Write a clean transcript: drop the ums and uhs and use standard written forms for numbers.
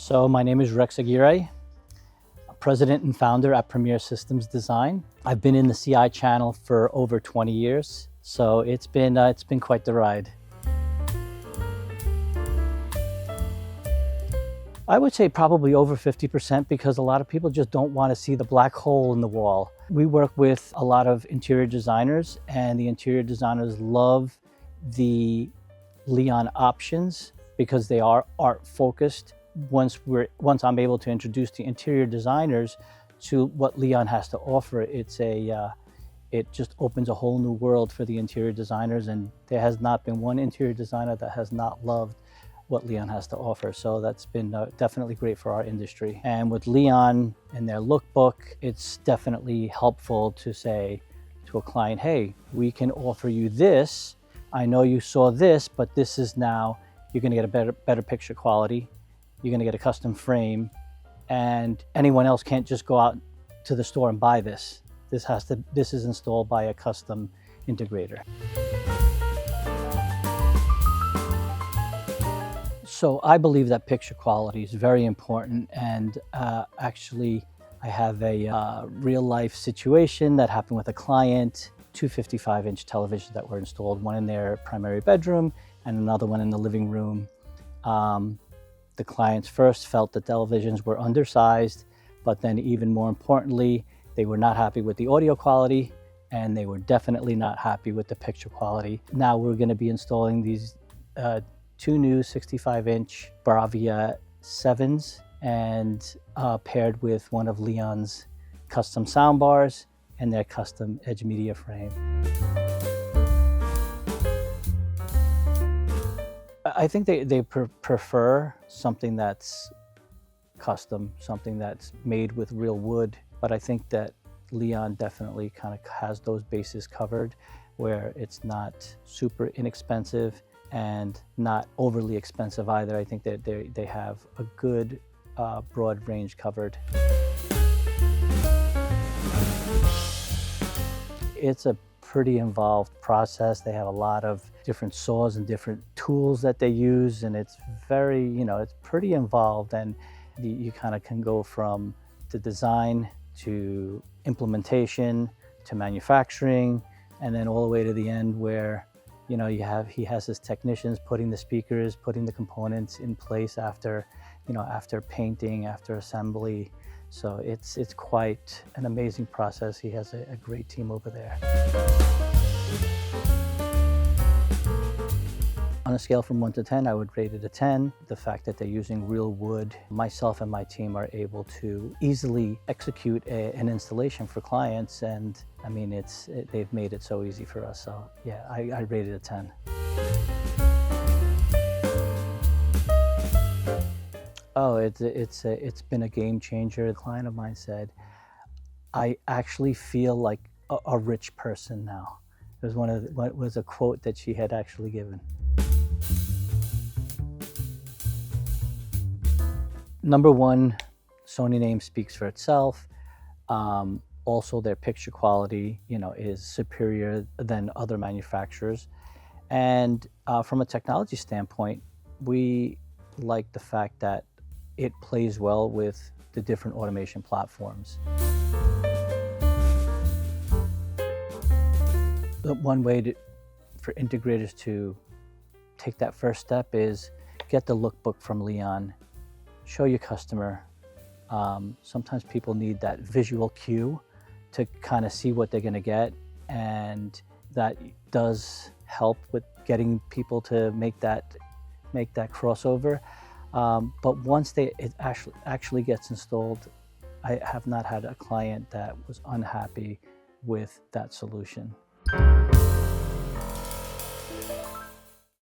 So my name is Rex Aguirre, president and founder at Premier Systems Design. I've been in the CI channel for over 20 years, so it's been quite the ride. I would say probably over 50% because a lot of people just don't want to see the black hole in the wall. We work with a lot of interior designers, and the interior designers love the Leon options because they are art focused. Once I'm able to introduce the interior designers to what Leon has to offer, it just opens a whole new world for the interior designers, and there has not been one interior designer that has not loved what Leon has to offer. So that's been definitely great for our industry. And with Leon and their lookbook, it's definitely helpful to say to a client, hey, we can offer you this. I know you saw this, but this is now, you're gonna get a better picture quality. You're gonna get a custom frame, and anyone else can't just go out to the store and buy this. This is installed by a custom integrator. So I believe that picture quality is very important, and actually I have a real life situation that happened with a client. Two 55-inch televisions that were installed, one in their primary bedroom and another one in the living room. The clients first felt the televisions were undersized, but then even more importantly, they were not happy with the audio quality, and they were definitely not happy with the picture quality. Now we're going to be installing these two new 65-inch BRAVIA 7s, and paired with one of Leon's custom sound bars and their custom edge media frame. I think they prefer something that's custom, something that's made with real wood, but I think that Leon definitely kind of has those bases covered, where it's not super inexpensive and not overly expensive either. I think that they have a good broad range covered. It's a pretty involved process. They have a lot of different saws and different tools that they use, and it's very, it's pretty involved, and you kind of can go from the design to implementation to manufacturing, and then all the way to the end where he has his technicians putting the speakers, putting the components in place after painting, after assembly. So it's quite an amazing process. He has a great team over there. On a scale from 1 to 10, I would rate it a 10. The fact that they're using real wood, myself and my team are able to easily execute an installation for clients, and I mean, they've made it so easy for us. So yeah, I rate it a 10. Oh, it's been a game changer. A client of mine said, I actually feel like a rich person now. It was what was a quote that she had actually given. Number one, Sony name speaks for itself. Also, their picture quality, is superior than other manufacturers. And from a technology standpoint, we like the fact that it plays well with the different automation platforms. The one way for integrators to take that first step is get the lookbook from Leon, show your customer. Sometimes people need that visual cue to kind of see what they're going to get, and that does help with getting people to make that crossover. But once it actually gets installed, I have not had a client that was unhappy with that solution.